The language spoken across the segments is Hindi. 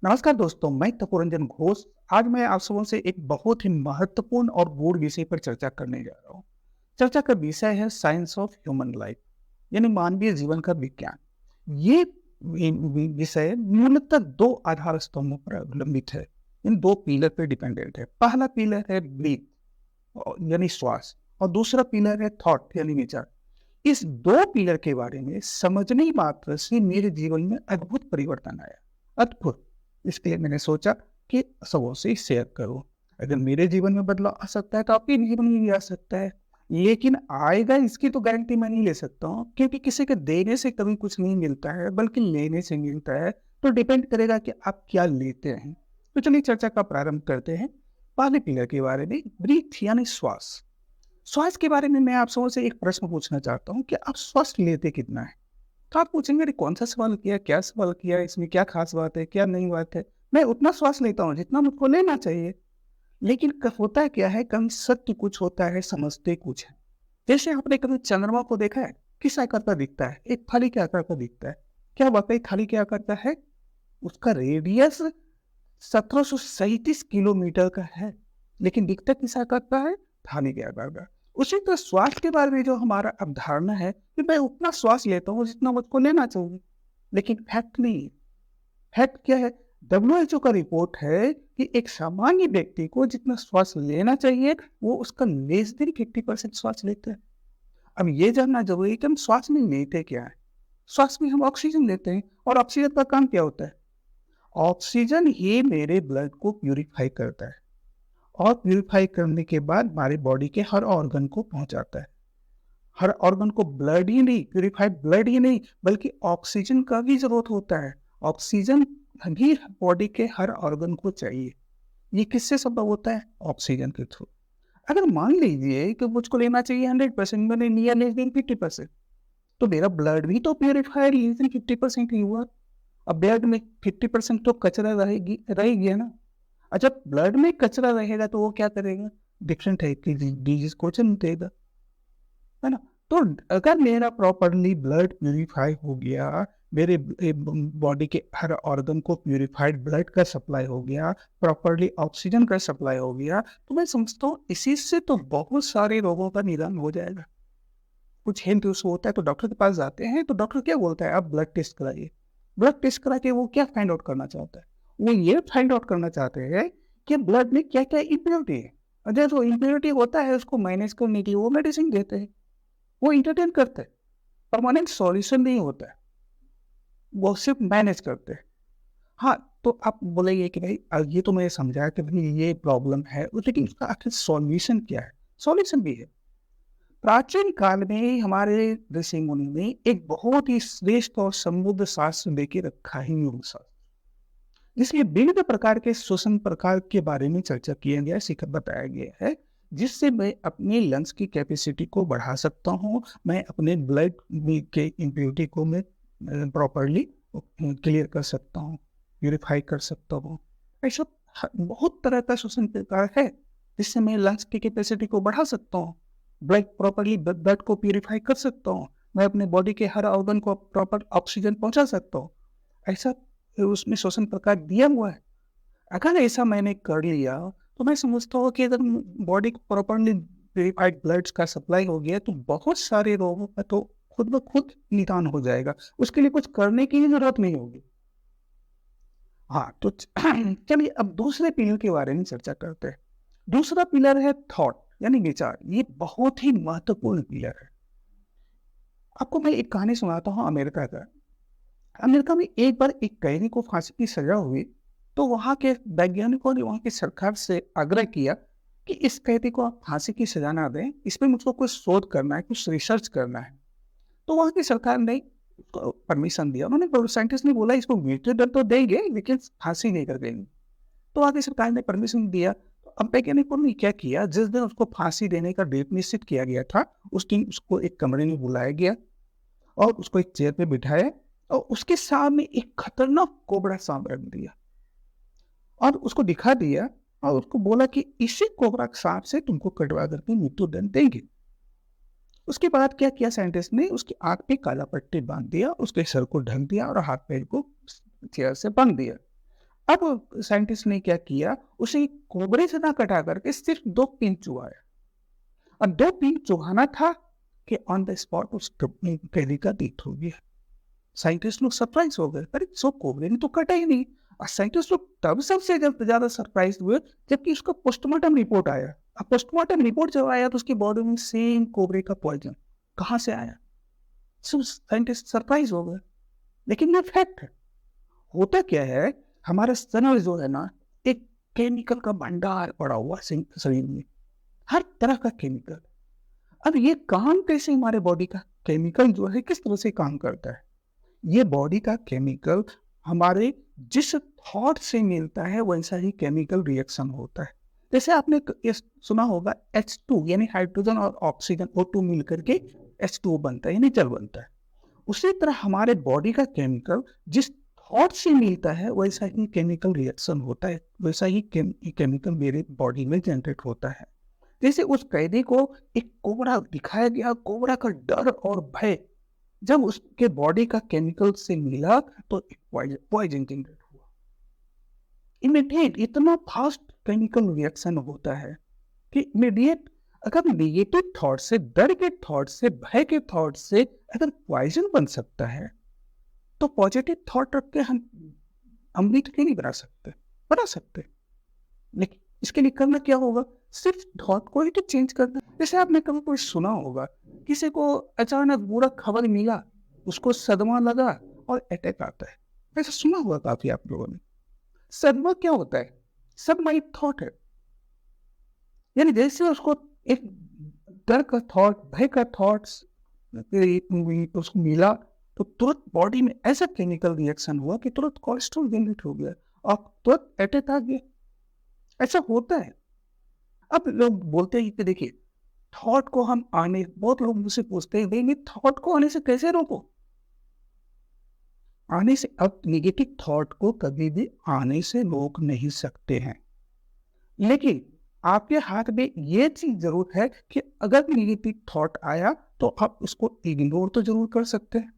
नमस्कार दोस्तों, मैं तपोरंजन घोष। आज मैं आप सबों से एक बहुत ही महत्वपूर्ण और गूढ़ विषय पर चर्चा करने जा रहा हूँ। चर्चा का विषय है साइंस ऑफ ह्यूमन लाइफ, यानी मानवीय जीवन का विज्ञान। ये विषय मूलतः दो आधार स्तंभों पर अवलंबित है। इन दो पिलर पर डिपेंडेंट है। पहला पिलर है ब्रीथ यानी श्वास, और दूसरा पिलर है थॉट यानी विचार। इस दो पिलर के बारे में समझने मात्र से मेरे जीवन में अद्भुत परिवर्तन आया। अद्भुत। इसके लिए मैंने सोचा कि सबों से शेयर करूं। अगर मेरे जीवन में बदलाव आ सकता है तो आपके जीवन में भी आ सकता है। लेकिन आएगा इसकी तो गारंटी मैं नहीं ले सकता हूँ, क्योंकि किसी के देने से कभी कुछ नहीं मिलता है, बल्कि लेने से मिलता है। तो डिपेंड करेगा कि आप क्या लेते हैं। तो चलिए चर्चा का प्रारंभ करते हैं। पहले पिलर के बारे में, ब्रीथ यानी श्वास। श्वास के बारे में मैं आप सबों से एक प्रश्न पूछना चाहता हूँ कि आप श्वास लेते कितना है। तो आप पूछेंगे, अरे कौन सा सवाल किया, क्या सवाल किया, इसमें क्या खास बात है, क्या नई बात है। मैं उतना श्वास लेता हूँ जितना मुझको लेना चाहिए। लेकिन होता क्या है, कभी सत्य कुछ होता है, समझते कुछ है। जैसे आपने कभी चंद्रमा को देखा है, किस आकार का दिखता है, एक थाली के आकार का दिखता है। क्या वाकई थाली के आकार का है? उसका रेडियस 1737 किलोमीटर का है, लेकिन दिखता किस आकार का है? थाली के आकार का। उसी तरह श्वास के बारे में जो हमारा अवधारणा है कि मैं उतना श्वास लेता हूँ जितना मुझको लेना चाहिए, लेकिन फैक्ट नहीं है। फैक्ट क्या है? WHO का रिपोर्ट है कि एक सामान्य व्यक्ति को जितना श्वास लेना चाहिए, वो उसका लेस देन 50% श्वास लेते हैं। अब ये जानना जरूरी है कि हम श्वास में लेते क्या है। श्वास में हम ऑक्सीजन लेते हैं, और ऑक्सीजन का काम क्या होता है? ऑक्सीजन ही मेरे ब्लड को प्यूरिफाई करता है, और प्यूरिफाई करने के बाद हमारे बॉडी के हर ऑर्गन को पहुंचाता है। हर ऑर्गन को ब्लड ही नहीं, प्यूरिफाइड ब्लड ही नहीं, बल्कि ऑक्सीजन का भी जरूरत होता है। ऑक्सीजन भी बॉडी के हर ऑर्गन को चाहिए। ये किससे संभव होता है? ऑक्सीजन के थ्रू। अगर मान लीजिए कि मुझको लेना चाहिए 100%, मैंने लिया लेस देन 50%, तो मेरा ब्लड भी तो प्यूरिफाइड लेस देन 50% ही हुआ। अब ब्लड में 50% तो कचरा रहेगी है ना। और जब ब्लड में कचरा रहेगा तो वो क्या करेगा? डिफरेंट टाइप की डिजीज को जन्म देगा, है ना। तो अगर मेरा प्रॉपरली ब्लड प्यूरिफाई हो गया, मेरे बॉडी के हर ऑर्गन को प्यूरिफाइड ब्लड का सप्लाई हो गया, प्रॉपरली ऑक्सीजन का सप्लाई हो गया, तो मैं समझता हूँ इसी से तो बहुत सारे रोगों का निदान हो जाएगा। कुछ हेल्थ इशू होता है तो डॉक्टर के पास जाते हैं, तो डॉक्टर क्या बोलता है? आप ब्लड टेस्ट कराइए। ब्लड टेस्ट करा के वो क्या फाइंड आउट करना चाहता है? वो ये फाइंड आउट करना चाहते हैं कि ब्लड में क्या क्या इम्प्योरिटी है। अगर जो इम्प्योरिटी होता है उसको मैनेज करने के लिए वो मेडिसिन देते हैं, वो इंटरटेन करते हैं। परमानेंट सॉल्यूशन नहीं होता है, वो सिर्फ मैनेज करते हैं। हाँ, तो आप बोलेंगे कि भाई ये तो मैंने समझा कि भाई ये प्रॉब्लम है, लेकिन उसका आखिर सॉल्यूशन क्या है? सॉल्यूशन भी है। प्राचीन काल में ही हमारे ऋषि मुनि ने एक बहुत ही श्रेष्ठ और समृद्ध शास्त्र लेके रखा है, योग शास्त्र, जिसमें विविध प्रकार के श्वसन प्रकार के बारे में चर्चा किया गया, सिखा बताया गया है, जिससे मैं अपने लंग्स की कैपेसिटी को बढ़ा सकता हूँ। मैं अपने ब्लड के इम्प्योरिटी को मैं प्रॉपरली क्लियर कर सकता हूँ, प्यूरिफाई कर सकता हूँ। ऐसा बहुत तरह का श्वसन प्रकार है जिससे मैं लंग्स की कैपेसिटी को बढ़ा सकता हूँ, ब्लड प्रॉपरली ब्लड को प्यूरिफाई कर सकता हूँ, मैं अपने बॉडी के हर ऑर्गन को प्रॉपर ऑक्सीजन पहुंचा सकता हूँ। ऐसा उसमें श्वसन प्रकार दिया हुआ है। अगर ऐसा मैंने कर लिया तो मैं समझता हूँ कि अगर बॉडी को प्रॉपरली प्यूरिफाइड ब्लड का सप्लाई हो गया तो बहुत सारे रोगों का तो खुद ब खुद निदान हो जाएगा। उसके लिए कुछ करने की जरूरत नहीं होगी। हाँ, तो चलिए अब दूसरे पिलर के बारे में चर्चा करते हैं। दूसरा पिलर है थॉट यानी विचार। ये बहुत ही महत्वपूर्ण पिलर है। आपको मैं एक कहानी सुनाता हूँ अमेरिका का। अमेरिका में एक बार एक कैदी को फांसी की सजा हुई, तो वहां के वैज्ञानिकों ने वहां की सरकार से आग्रह किया कि इस कैदी को आप फांसी की सजा ना दें, इस पर मुझको कुछ शोध करना है, कुछ रिसर्च करना है। तो वहां की सरकार ने परमिशन दिया। उन्होंने साइंटिस्ट ने बोला इसको मृत्यु दंड तो देंगे लेकिन फांसी नहीं कर देंगे। तो वहां की सरकार ने परमिशन दिया। तो अब वैज्ञानिकों ने क्या किया, जिस दिन उसको फांसी देने का डेट निश्चित किया गया था, उस दिन उसको एक कमरे में बुलाया गया और उसको एक चेयर पे बिठाया, और उसके सामने एक खतरनाक कोबरा सांप रख दिया और उसको दिखा दिया, और उसको बोला कि इसी कोबरा सांप से तुमको कटवा करके मृत्यु दंड देंगे। उसके बाद क्या किया साइंटिस्ट ने, उसकी आंख पे काला पट्टी बांध दिया, उसके सर को ढक दिया और हाथ पैर को चेयर से बांध दिया। अब साइंटिस्ट ने क्या किया, उसे कोबरे से ना कटा करके सिर्फ 2 पिन चुभाया और 2 पिन चुभाना था कि ऑन द स्पॉट उस कैदी का डेथ हो गया। साइंटिस्ट लोग सरप्राइज हो गए, अरे सो कोबरे ने तो कटा ही नहीं। और साइंटिस्ट लोग तब सबसे जब ज्यादा सरप्राइज हुए जबकि उसका पोस्टमार्टम रिपोर्ट आया। अब पोस्टमार्टम रिपोर्ट जब आया तो उसकी बॉडी में सेम कोबरे का पॉइजन कहाँ से आया। सब साइंटिस्ट सरप्राइज हो गए, लेकिन ये फैक्ट है। होता क्या है, हमारा शरीर जो है ना, एक केमिकल का भंडार पड़ा हुआ है शरीर में, हर तरह का केमिकल। अब ये काम कैसे, हमारे बॉडी का केमिकल जो है किस तरह से काम करता है। ये बॉडी का केमिकल हमारे जिस थॉट से मिलता है वैसा ही केमिकल रिएक्शन होता है। जैसे आपने ये सुना होगा H2 यानी हाइड्रोजन और ऑक्सीजन O2 मिलकर के H2O बनता है यानी जल बनता है। उसी तरह हमारे बॉडी का केमिकल जिस थॉट से मिलता है वैसा ही केमिकल रिएक्शन होता है, वैसा ही केमिकल मेरे बॉडी में जनरेट होता है। जैसे उस कैदी को एक कोबरा दिखाया गया, कोबरा का डर और भय जब उसके बॉडी का केमिकल से मिला तो पॉइजन जनरेट हुआ। इमीडिएट इतना फास्ट केमिकल रिएक्शन होता है कि इमीडिएट अगर नेगेटिव थॉट से, डर के थॉट से, भय के थॉट से अगर पॉइजन बन सकता है तो पॉजिटिव थॉट रख के हम अमृत क्यों नहीं बना सकते। लेकिन इसके लिए करना क्या होगा, सिर्फ थॉट को ही तो चेंज करना। जैसे आपने कभी कोई सुना होगा, किसी को अचानक बुरा खबर मिला, उसको सदमा लगा और अटैक आता है। ऐसा सुना होगा काफी आप लोगों ने। सदमा क्या होता है, सदमा एक थॉट है। यानी जैसे उसको एक डर का थॉट, भय का थॉट्स उसको मिला तो तुरंत बॉडी में ऐसा केमिकल रिएक्शन हुआ कि तुरंत कोलेस्ट्रॉल जनरेट हो गया और तुरंत अटैक आ गया। ऐसा होता है। अब लोग बोलते हैं कि देखिए थॉट को हम आने, बहुत लोग मुझसे पूछते हैं नहीं थॉट को आने से कैसे रोको। आने से, अब नेगेटिव थॉट को कभी भी आने से रोक नहीं सकते हैं, लेकिन आपके हाथ में ये चीज जरूर है कि अगर नेगेटिव थॉट आया तो आप उसको इग्नोर तो जरूर कर सकते हैं।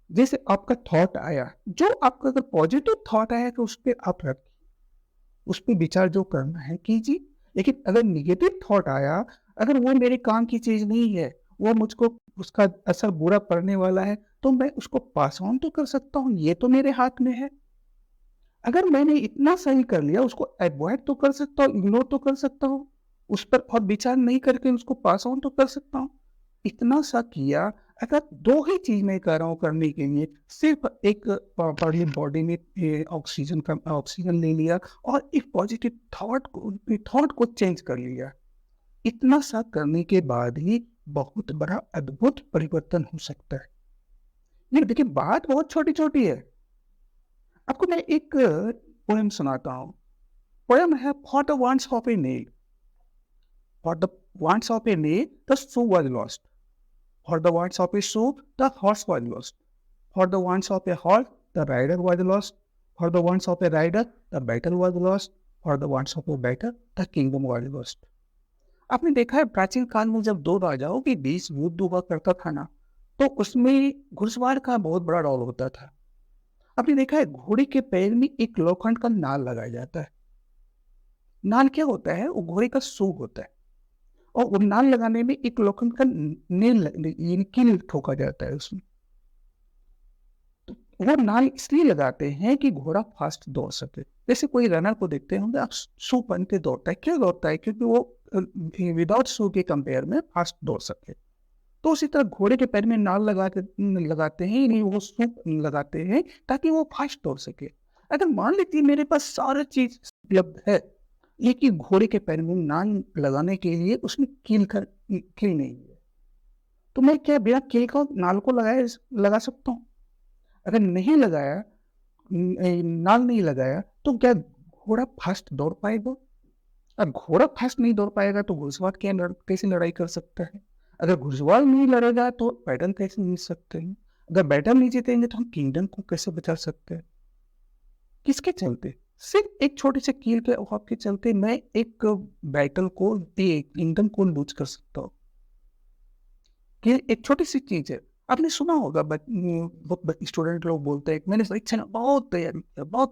जैसे आपका थॉट आया, जो आपका अगर पॉजिटिव थॉट आया तो उस पर आप रखिए, उस पर विचार जो करना है कीजिए। लेकिन अगर निगेटिव थॉट आया, अगर वो मेरे काम की चीज नहीं है, वो मुझको उसका असर बुरा पड़ने वाला है, तो मैं उसको पास ऑन तो कर सकता हूँ, ये तो मेरे हाथ में है। अगर मैंने इतना सही कर लिया, उसको अवॉइड तो कर सकता हूँ, इग्नोर तो कर सकता हूँ, उस पर और विचार नहीं करके उसको पास ऑन तो कर सकता हूँ। इतना सा किया, अगर 2 ही चीज मैं कर रहा हूँ करने के लिए, सिर्फ एक प्रॉपर्ली बॉडी में ऑक्सीजन ले लिया और एक पॉजिटिव थॉट को चेंज कर लिया, इतना सा करने के बाद ही बहुत बड़ा अद्भुत परिवर्तन हो सकता है। लेकिन देखिए बात बहुत छोटी छोटी है। आपको मैं एक पोएम सुनाता हूँ। पोएम है for the wants of A nail, for the wants of A nail the shoe was lost, for the wants of a shoe, the horse was lost. For the wants of a horse, the rider was lost. For the wants of a rider, the battle was lost. For the wants of a battle, the kingdom was lost. आपने देखा है प्राचीन काल में जब 2 राजाओं के बीच युद्ध हुआ करता था ना, तो उसमें घुड़सवार का बहुत बड़ा रोल होता था। आपने देखा है घोड़े के पैर में एक लोखंड का नाल लगाया जाता है। नाल क्या होता है, वो घोड़े का सूग होता है और वो नाल लगाने में एक लोखंड का कील ठोका जाता है उसमें। तो वो नाल इसलिए लगाते हैं कि घोड़ा फास्ट दौड़ सके। जैसे कोई रनर को देखते होंगे आप, शू पहन के दौड़ता है, क्यों दौड़ता है, क्योंकि वो विदाउट शू के कंपेयर में फास्ट दौड़ सके। तो उसी तरह घोड़े के पैर में नाल लगाते हैं, नहीं वो शू लगाते हैं ताकि वो फास्ट दौड़ सके। अगर मान लीजिए मेरे पास सारी चीज उपलब्ध है, लेकिन घोड़े के पैर में नाल लगाने के लिए उसमें कील नहीं है, तो मैं क्या बिना कील का नाल को लगा सकता हूँ? अगर नहीं लगाया, नाल नहीं लगाया, तो क्या घोड़ा फास्ट दौड़ पाएगा? और घोड़ा फास्ट नहीं दौड़ पाएगा तो घुड़सवार कैसे लड़ाई कर सकता है? अगर घुड़सवार नहीं लड़ेगा तो बैटल कैसे जीत सकते हैं? अगर बैटल नहीं जीतेंगे तो हम किंगडम को कैसे बचा सकते हैं? किसके चलते? सिर्फ एक छोटे से कील के अभाव के चलते मैं एक बैटल को, किंगडम को लूज कर सकता हूँ। कील एक छोटी सी चीज है। आपने सुना होगा बहुत स्टूडेंट लोग बोलते हैं, मैंने परीक्षा में बहुत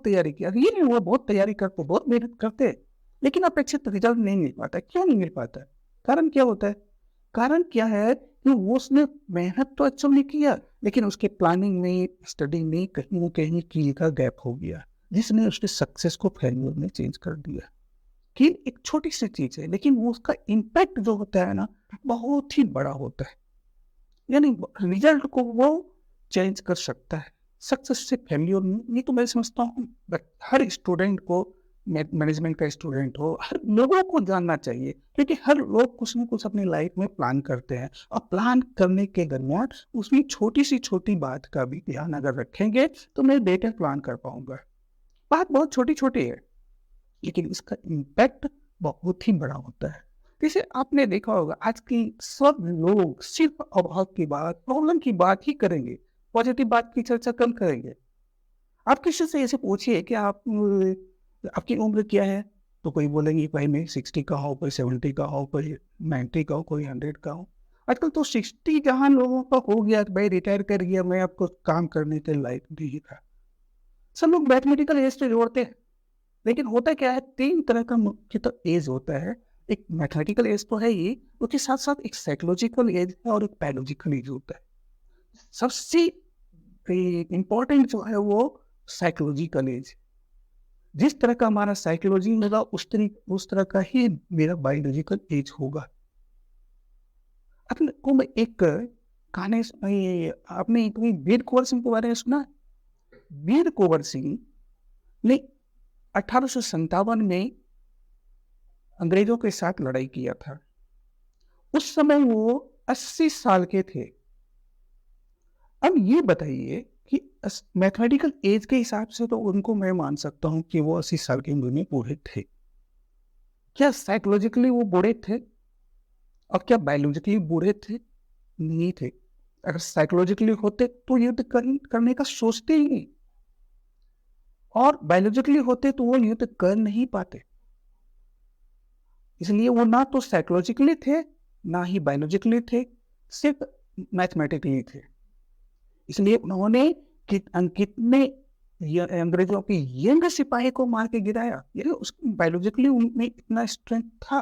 तैयारी किया, ये नहीं हुआ, बहुत तैयारी करते, बहुत मेहनत करते, लेकिन अपेक्षित रिजल्ट नहीं मिल पाता। क्यों नहीं मिल पाता है? कारण क्या होता है? कारण क्या है कि वो उसने मेहनत तो अच्छा नहीं किया, लेकिन उसके प्लानिंग में, स्टडी में कहीं न कहीं की का गैप हो गया, जिसने उसके सक्सेस को फेल्योर में चेंज कर दिया। कि एक छोटी सी चीज़ है, लेकिन वो उसका इम्पैक्ट जो होता है ना, बहुत ही बड़ा होता है। यानी रिजल्ट को वो चेंज कर सकता है, सक्सेस से फेल्योर नहीं। ये तो मैं समझता हूँ, बट हर स्टूडेंट को, मैनेजमेंट का स्टूडेंट हो, हर लोगों को जानना चाहिए, क्योंकि हर लोग कुछ ना कुछ अपनी लाइफ में प्लान करते हैं, और प्लान करने के दरमियान उसमें छोटी सी छोटी बात का भी ध्यान अगर रखेंगे तो मैं बेटर प्लान कर पाऊंगा। बात बहुत छोटी छोटी है, लेकिन इसका इम्पैक्ट बहुत ही बड़ा होता है। जैसे आपने देखा होगा, आज की सब लोग सिर्फ अभाव की बात, प्रॉब्लम की बात ही करेंगे, पॉजिटिव बात की चर्चा कम करेंगे। आप किसी से ऐसे पूछिए कि आपकी उम्र क्या है, तो कोई बोलेंगे भाई मैं 60 का हूँ, कोई 70 का हूँ, कोई 90 का हूँ, कोई 100 का हूँ। आजकल तो 60 जहाँ लोगों का हो गया कि भाई रिटायर कर गया, मैं आपको काम करने के लायक नहीं था। सब लोग मैथमेटिकल एज पे जोड़ते हैं, लेकिन होता क्या है, 3 तरह का मुख्यतः एज होता है। एक मैथमेटिकल एज तो है ही, उसके साथ-साथ एक साइकोलॉजिकल एज है और एक बायोलॉजिकल एज होता है। सबसे इम्पोर्टेंट जो है वो साइकोलॉजिकल एज। जिस तरह का हमारा साइकोलॉजी होगा, उस तरह का ही मेरा बायोलॉजिकल एज होगा। आपने को मैं एक कहानी आपने कभी वीर कुंवर सिंह के बारे में सुना है? वीर कुंवर सिंह ने 1857 में अंग्रेजों के साथ लड़ाई किया था। उस समय वो 80 साल के थे। अब ये बताइए कि मैथमेटिकल एज के हिसाब से तो उनको मैं मान सकता हूँ कि वो 80 साल की उम्र में बूढ़े थे। क्या साइकोलॉजिकली वो बूढ़े थे? और क्या बायोलॉजिकली बूढ़े थे? नहीं थे। अगर साइकोलॉजिकली होते तो युद्ध करने का सोचते ही नहीं, और बायोलॉजिकली होते तो वो युद्ध कर नहीं पाते। इसलिए वो ना तो साइकोलॉजिकली थे, ना ही बायोलॉजिकली थे, सिर्फ मैथमेटिकली थे। इसलिए उन्होंने कितने अंग्रेजों के यंग सिपाही को मार के गिराया। ये उस बायोलॉजिकली उनमें इतना स्ट्रेंथ था,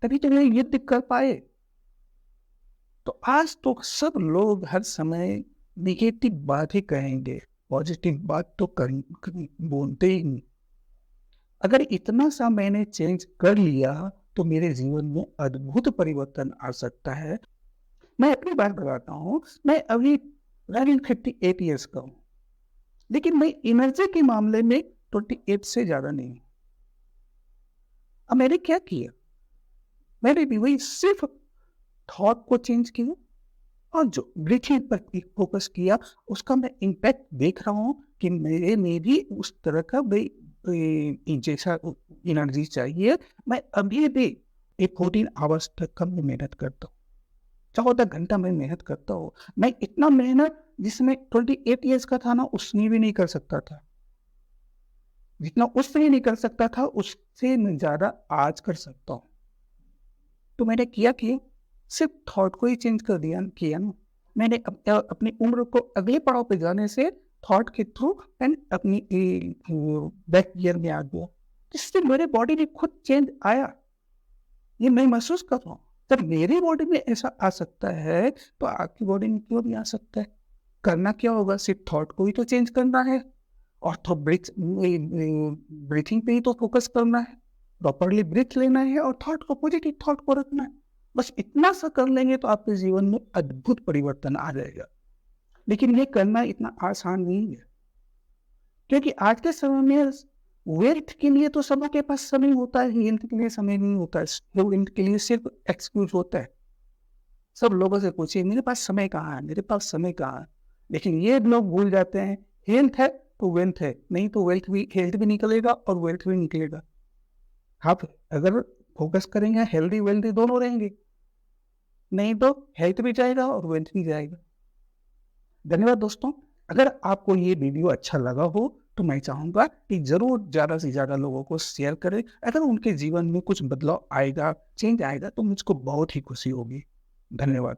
तभी तो वो युद्ध कर पाए। तो आज तो सब लोग हर समय नेगेटिव बात ही कहेंगे, पॉजिटिव बात तो बोलते ही नहीं। अगर इतना सा मैंने चेंज कर लिया तो मेरे जीवन में अद्भुत परिवर्तन आ सकता है। मैं अपनी बात बताता हूँ, मैं अभी 38 ईयर्स का हूँ, लेकिन मैं एनर्जी के मामले में 28 से ज्यादा नहीं हूँ। अब मैंने क्या किया? मैंने भी वही सिर्फ थॉट को चेंज किया, और जो ब्रीथिंग पर फोकस किया, उसका मैं इम्पैक्ट देख रहा हूँ कि मेरे में भी उस तरह का जैसा एनर्जी चाहिए। मैं अभी भी 14 आवर्स तक का मैं मेहनत करता हूँ, 14 घंटा मैं मेहनत करता हूँ। मैं इतना मेहनत जिसमें 28 ईयर्स का था ना, उसने भी नहीं कर सकता था। जितना उससे नहीं कर सकता था, उससे मैं ज्यादा आज कर सकता हूँ। तो मैंने किया कि सिर्फ थॉट को ही चेंज कर दिया किया ना। मैंने अपनी उम्र को अगले पड़ाव पे जाने से थॉट के थ्रू एंड अपनी बैक गियर में आ गया, जिससे मेरे बॉडी में खुद चेंज आया। ये मैं महसूस कर रहा हूँ। जब मेरी बॉडी में ऐसा आ सकता है, तो आपकी बॉडी में क्यों नहीं आ सकता है? करना क्या होगा? सिर्फ थॉट को ही तो चेंज करना है, और तो ब्रीथिंग पे ही तो फोकस करना है, प्रॉपरली ब्रीथ लेना है, और थॉट को, पॉजिटिव थॉट को रखना है। बस इतना सा कर लेंगे तो आपके जीवन में अद्भुत परिवर्तन आ जाएगा। लेकिन ये करना इतना आसान नहीं है, क्योंकि आज के समय में वेल्थ के लिए तो सबों के पास समय होता है, हेल्थ के लिए समय नहीं होता है। हेल्थ के लिए सिर्फ एक्सक्यूज होता है। सब लोगों से पूछिए, मेरे पास समय कहाँ है, मेरे पास समय कहाँ है? लेकिन ये लोग भूल जाते हैं, हेल्थ है तो वेल्थ है, नहीं तो हेल्थ भी निकलेगा और वेल्थ भी निकलेगा। आप अगर फोकस करेंगे, हेल्दी वेल्दी दोनों रहेंगे, नहीं तो हेल्थ भी जाएगा और वेल्थ भी जाएगा। धन्यवाद दोस्तों। अगर आपको ये वीडियो अच्छा लगा हो तो मैं चाहूंगा कि जरूर ज्यादा से ज्यादा लोगों को शेयर करें। अगर उनके जीवन में कुछ बदलाव आएगा, चेंज आएगा, तो मुझको बहुत ही खुशी होगी। धन्यवाद।